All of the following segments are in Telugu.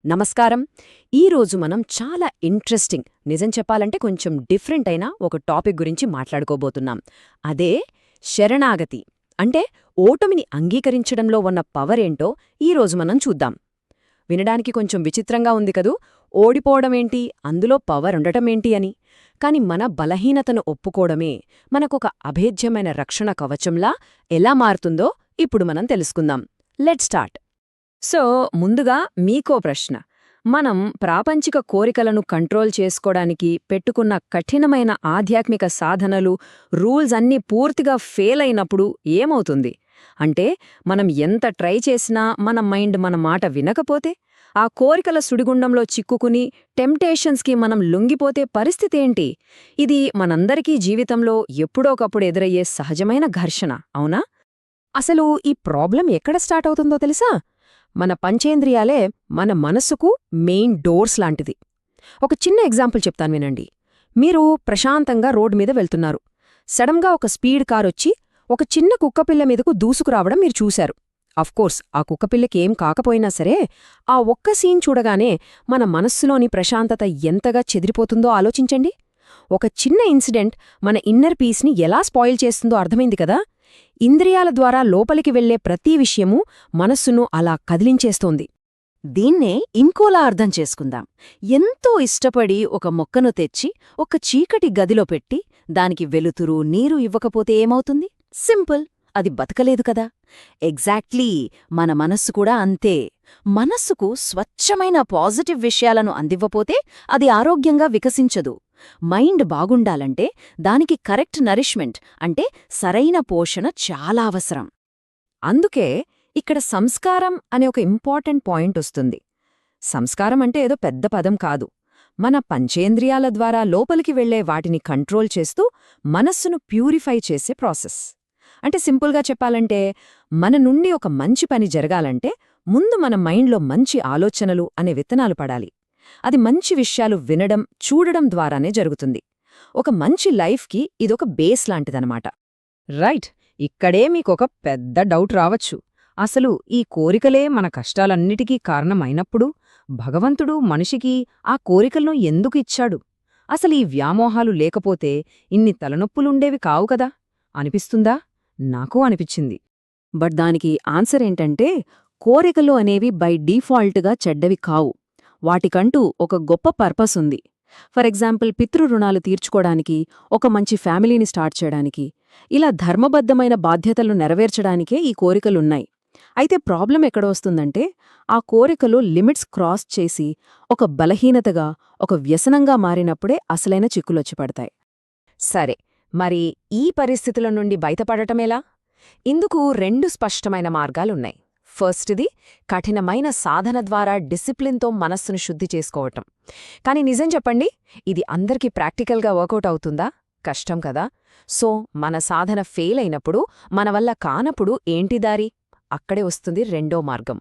నమస్కారం. ఈరోజు మనం చాలా ఇంట్రెస్టింగ్, నిజం చెప్పాలంటే కొంచెం డిఫరెంట్ అయిన ఒక టాపిక్ గురించి మాట్లాడుకోబోతున్నాం. అదే శరణాగతి. అంటే ఓటమిని అంగీకరించడంలో ఉన్న పవరేంటో ఈరోజు మనం చూద్దాం. వినడానికి కొంచెం విచిత్రంగా ఉంది కదూ, ఓడిపోవడమేంటి, అందులో పవరుండటమేంటి అని. కాని మన బలహీనతను ఒప్పుకోవడమే మనకొక అభేద్యమైన రక్షణ కవచంలా ఎలా మారుతుందో ఇప్పుడు మనం తెలుసుకుందాం. Let's start. సో ముందుగా మీకో ప్రశ్న. మనం ప్రాపంచిక కోరికలను కంట్రోల్ చేసుకోవడానికి పెట్టుకున్న కఠినమైన ఆధ్యాత్మిక సాధనలు, రూల్స్ అన్నీ పూర్తిగా ఫెయిల్ అయినప్పుడు ఏమవుతుంది? అంటే మనం ఎంత ట్రై చేసినా మన మైండ్ మన మాట వినకపోతే, ఆ కోరికల సుడిగుండంలో చిక్కుకుని టెంప్టేషన్స్కి మనం లొంగిపోతే పరిస్థితేంటి? ఇది మనందరికీ జీవితంలో ఎప్పుడోకప్పుడు ఎదురయ్యే సహజమైన ఘర్షణ, అవునా? అసలు ఈ ప్రాబ్లం ఎక్కడ స్టార్ట్ అవుతుందో తెలుసా? మన పంచేంద్రియాలే మన మనస్సుకు మెయిన్ డోర్స్ లాంటిది. ఒక చిన్న ఎగ్జాంపుల్ చెప్తాను వినండి. మీరు ప్రశాంతంగా రోడ్డు మీద వెళ్తున్నారు. సడన్గా ఒక స్పీడ్ కారొచ్చి ఒక చిన్న కుక్కపిల్ల మీదకు దూసుకురావడం మీరు చూశారు. అఫ్కోర్స్ ఆ కుక్కపిల్లకి ఏం కాకపోయినా సరే, ఆ ఒక్క సీన్ చూడగానే మన మనస్సులోని ప్రశాంతత ఎంతగా చెదిరిపోతుందో ఆలోచించండి. ఒక చిన్న ఇన్సిడెంట్ మన ఇన్నర్ పీస్ని ఎలా స్పాయిల్ చేస్తుందో అర్థమైంది కదా. ఇంద్రియాల ద్వారా లోపలికి వెళ్లే ప్రతి విషయమూ మనస్సును అలా కదిలించేస్తోంది. దీన్నే ఇంకోలా అర్థం చేసుకుందాం. ఎంతో ఇష్టపడి ఒక మొక్కను తెచ్చి ఒక చీకటి గదిలో పెట్టి దానికి వెలుతురు, నీరు ఇవ్వకపోతే ఏమవుతుంది? సింపుల్, అది బతకలేదు కదా. ఎగ్జాక్ట్లీ, మన మనస్సు కూడా అంతే. మనస్సుకు స్వచ్ఛమైన పాజిటివ్ విషయాలను అందివ్వపోతే అది ఆరోగ్యంగా వికసించదు. మైండ్ బాగుండాలంటే దానికి కరెక్ట్ నరిష్మెంట్, అంటే సరైన పోషణ చాలా అవసరం. అందుకే ఇక్కడ సంస్కారం అనే ఒక ఇంపార్టెంట్ పాయింట్ వస్తుంది. సంస్కారం అంటే ఏదో పెద్ద పదం కాదు. మన పంచేంద్రియాల ద్వారా లోపలికి వెళ్లే వాటిని కంట్రోల్ చేస్తూ మనస్సును ప్యూరిఫై చేసే ప్రాసెస్. అంటే సింపుల్గా చెప్పాలంటే, మన నుండి ఒక మంచి పని జరగాలంటే ముందు మన మైండ్లో మంచి ఆలోచనలు అనే విత్తనాలు పడాలి. అది మంచి విషయాలు వినడం, చూడడం ద్వారానే జరుగుతుంది. ఒక మంచి లైఫ్కి ఇదొక బేస్ లాంటిదనమాట. రైట్, ఇక్కడే మీకొక పెద్ద డౌట్ రావచ్చు. అసలు ఈ కోరికలే మన కష్టాలన్నిటికీ కారణమైనప్పుడు భగవంతుడు మనిషికి ఆ కోరికలను ఎందుకు ఇచ్చాడు? అసలు ఈ వ్యామోహాలు లేకపోతే ఇన్ని తలనొప్పులుండేవి కావు కదా అనిపిస్తుందా? నాకూ అనిపించింది. బట్ దానికి ఆన్సర్ ఏంటంటే, కోరికలు అనేవి బై డీఫాల్ట్గా చెడ్డవి కావు. వాటికంటూ ఒక గొప్ప పర్పస్ ఉంది. ఫర్ ఎగ్జాంపుల్, పితృరుణాలు తీర్చుకోవడానికి, ఒక మంచి ఫ్యామిలీని స్టార్ట్ చేయడానికి, ఇలా ధర్మబద్ధమైన బాధ్యతలను నెరవేర్చడానికే ఈ కోరికలున్నాయి. అయితే ప్రాబ్లం ఎక్కడ వస్తుందంటే, ఆ కోరికలు లిమిట్స్ క్రాస్ చేసి ఒక బలహీనతగా, ఒక వ్యసనంగా మారినప్పుడే అసలైన చిక్కులొచ్చి పడతాయి. సరే, మరి ఈ పరిస్థితుల నుండి బయటపడటమేలా? ఇందుకు రెండు స్పష్టమైన మార్గాలున్నాయి. ఫస్ట్ది కఠినమైన సాధన ద్వారా డిసిప్లిన్తో మనస్సును శుద్ధి చేసుకోవటం. కానీ నిజం చెప్పండి, ఇది అందరికీ ప్రాక్టికల్గా వర్కౌట్ అవుతుందా? కష్టం కదా. సో మన సాధన ఫెయిల్ అయినప్పుడు, మన వల్ల కానప్పుడు ఏంటి దారి? అక్కడే వస్తుంది రెండో మార్గం.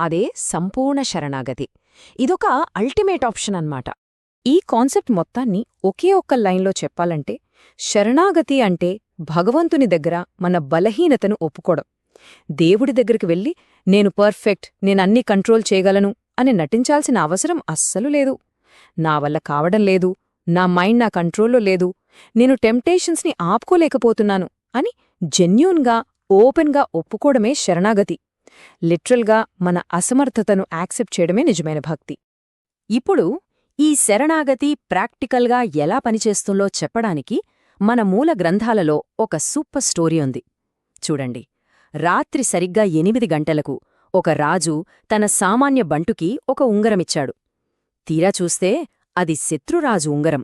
అదే సంపూర్ణ శరణాగతి. ఇదొక అల్టిమేట్ ఆప్షన్ అన్నమాట. ఈ కాన్సెప్ట్ మొత్తాన్ని ఒకే ఒక్క లైన్లో చెప్పాలంటే, శరణాగతి అంటే భగవంతుని దగ్గర మన బలహీనతను ఒప్పుకోవడం. దేవుడి దగ్గరికి వెళ్ళి నేను పర్ఫెక్ట్, నేనన్నీ కంట్రోల్ చేయగలను అని నటించాల్సిన అవసరం అస్సలు లేదు. నా వల్ల కావడం లేదు, నా మైండ్ నా కంట్రోల్లో లేదు, నేను టెంప్టేషన్స్ని ఆపుకోలేకపోతున్నాను అని జెన్యూన్గా, ఓపెన్గా ఒప్పుకోవడమే శరణాగతి. లిటరల్గా మన అసమర్థతను యాక్సెప్ట్ చేయడమే నిజమైన భక్తి. ఇప్పుడు ఈ శరణాగతి ప్రాక్టికల్గా ఎలా పనిచేస్తుందో చెప్పడానికి మన మూల గ్రంథాలలో ఒక సూపర్ స్టోరీ ఉంది. చూడండి. రాత్రి సరిగ్గా 8 గంటలకు ఒక రాజు తన సామాన్య బంటుకి ఒక ఉంగరమిచ్చాడు. తీరా చూస్తే అది శత్రురాజు ఉంగరం.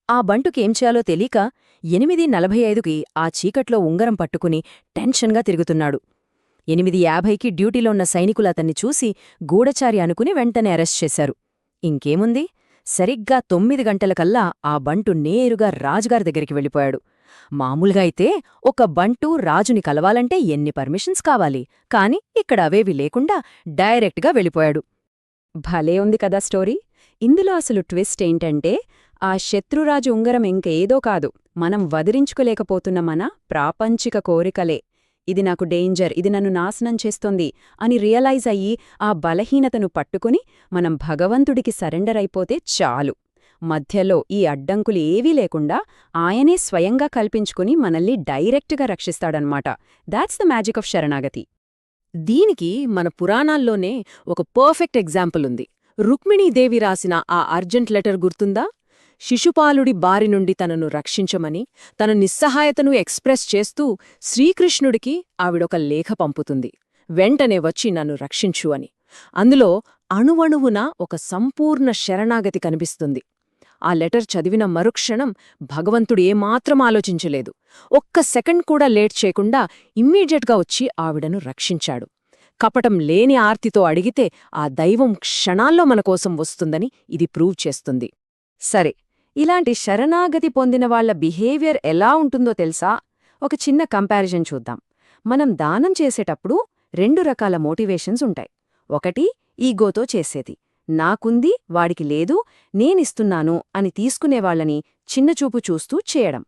ఆ బంటుకేం చేయాలో తెలీక 8:45కి ఆ చీకట్లో ఉంగరం పట్టుకుని టెన్షన్గా తిరుగుతున్నాడు. 8:50కి డ్యూటీలో ఉన్న సైనికులు అతన్ని చూసి గూఢచారి అనుకుని వెంటనే అరెస్ట్ చేశారు. ఇంకేముంది, సరిగ్గా 9 గంటలకల్లా ఆ బంటు నేరుగా రాజుగారి దగ్గరికి వెళ్ళిపోయాడు. మామూలుగా అయితే ఒక బంటు రాజుని కలవాలంటే ఎన్ని పర్మిషన్స్ కావాలి, కాని ఇక్కడ అవేవి లేకుండా డైరెక్ట్గా వెళ్ళిపోయాడు. భలే ఉంది కదా స్టోరీ. ఇందులో అసలు ట్విస్ట్ ఏంటంటే, ఆ శత్రురాజు ఉంగరం ఇంకేదో కాదు, మనం వదిలించుకోలేకపోతున్న మన ప్రాపంచిక కోరికలే. ఇది నాకు డేంజర్, ఇది నన్ను నాశనం చేస్తోంది అని రియలైజ్ అయ్యి ఆ బలహీనతను పట్టుకుని మనం భగవంతుడికి సరెండర్ అయిపోతే చాలు. మధ్యలో ఈ అడ్డంకులు ఏవీ లేకుండా ఆయనే స్వయంగా కల్పించుకుని మనల్ని డైరెక్ట్గా రక్షిస్తాడన్మాట. దాట్స్ ద మ్యాజిక్ ఆఫ్ శరణాగతి. దీనికి మన పురాణాల్లోనే ఒక పర్ఫెక్ట్ ఎగ్జాంపుల్ ఉంది. రుక్మిణీదేవి రాసిన ఆ అర్జెంట్ లెటర్ గుర్తుందా? శిశుపాలుడి బారి నుండి తనను రక్షించమని తన నిస్సహాయతను ఎక్స్ప్రెస్ చేస్తూ శ్రీకృష్ణుడికి ఆవిడొక లేఖ పంపుతుంది, వెంటనే వచ్చి నన్ను రక్షించు అని. అందులో అణువణువున ఒక సంపూర్ణ శరణాగతి కనిపిస్తుంది. ఆ లెటర్ చదివిన మరుక్షణం భగవంతుడు ఏమాత్రం ఆలోచించలేదు. ఒక్క సెకండ్ కూడా లేట్ చేయకుండా ఇమ్మీడియట్గా వచ్చి ఆవిడను రక్షించాడు. కపటం లేని ఆర్తితో అడిగితే ఆ దైవం క్షణాల్లో మనకోసం వస్తుందని ఇది ప్రూవ్ చేస్తుంది. సరే, ఇలాంటి శరణాగతి పొందిన వాళ్ల బిహేవియర్ ఎలా ఉంటుందో తెలుసా? ఒక చిన్న కంపారిజన్ చూద్దాం. మనం దానం చేసేటప్పుడు 2 రకాల మోటివేషన్స్ ఉంటాయి. ఒకటి ఈగోతో చేసేది, నాకుంది వాడికి లేదు, నేనిస్తున్నాను అని తీసుకునేవాళ్లని చిన్నచూపు చూస్తూ చేయడం.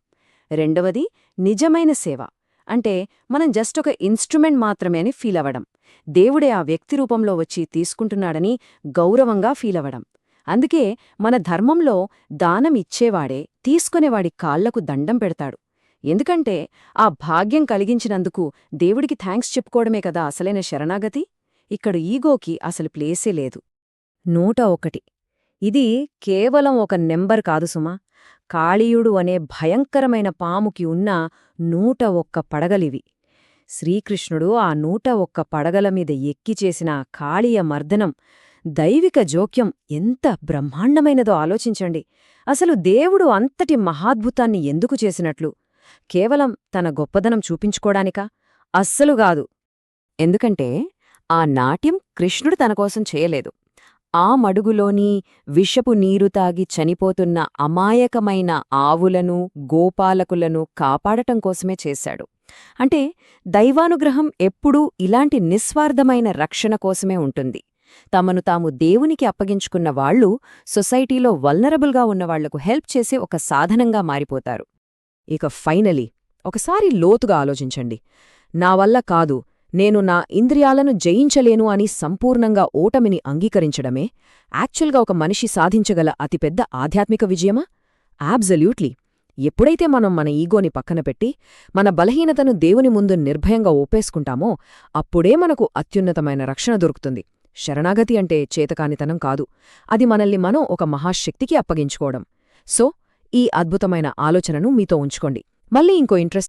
రెండవది నిజమైన సేవ, అంటే మనం జస్ట్ ఒక ఇన్స్ట్రుమెంట్ మాత్రమే అని ఫీలవడం, దేవుడే ఆ వ్యక్తి రూపంలో వచ్చి తీసుకుంటున్నాడని గౌరవంగా ఫీలవడం. అందుకే మన ధర్మంలో దానం ఇచ్చేవాడే తీసుకునేవాడి కాళ్లకు దండం పెడతాడు. ఎందుకంటే ఆ భాగ్యం కలిగించినందుకు దేవుడికి థ్యాంక్స్ చెప్పుకోవడమే కదా అసలైన శరణాగతి. ఇక్కడ ఈగోకి అసలు ప్లేసే లేదు. 101 ఇది కేవలం ఒక నెంబర్ కాదు సుమా. కాళీయుడు అనే భయంకరమైన పాముకి ఉన్న 101 పడగలివి. శ్రీకృష్ణుడు ఆ 101 పడగల మీద ఎక్కి చేసిన కాళీయ మర్దనం, దైవిక జోక్యం ఎంత బ్రహ్మాండమైనదో ఆలోచించండి. అసలు దేవుడు అంతటి మహాద్భుతాన్ని ఎందుకు చేసినట్లు? కేవలం తన గొప్పదనం చూపించుకోడానికా? అస్సలుగాదు. ఎందుకంటే ఆ నాట్యం కృష్ణుడు తనకోసం చేయలేదు. ఆ మడుగులోని విషపు నీరు తాగి చనిపోతున్న అమాయకమైన ఆవులను, గోపాలకులను కాపాడటం కోసమే చేశాడు. అంటే దైవానుగ్రహం ఎప్పుడూ ఇలాంటి నిస్వార్థమైన రక్షణ కోసమే ఉంటుంది. తమను తాము దేవునికి అప్పగించుకున్న వాళ్లు సొసైటీలో వల్నరబుల్గా ఉన్నవాళ్లకు హెల్ప్ చేసే ఒక సాధనంగా మారిపోతారు. ఇక ఫైనలీ ఒకసారి లోతుగా ఆలోచించండి. నా వల్ల కాదు, నేను నా ఇంద్రియాలను జయించలేను అని సంపూర్ణంగా ఓటమిని అంగీకరించడమే యాక్చువల్గా ఒక మనిషి సాధించగల అతిపెద్ద ఆధ్యాత్మిక విజయమా? అబ్సల్యూట్లీ. ఎప్పుడైతే మనం మన ఈగోని పక్కన పెట్టి మన బలహీనతను దేవుని ముందు నిర్భయంగా ఓపేసుకుంటామో అప్పుడే మనకు అత్యున్నతమైన రక్షణ దొరుకుతుంది. శరణాగతి అంటే చేతకానితనం కాదు, అది మనల్ని మనం ఒక మహాశక్తికి అప్పగించుకోవడం. సో ఈ అద్భుతమైన ఆలోచనను మీతో ఉంచుకోండి. మళ్ళీ ఇంకో ఇంట్రెస్ట్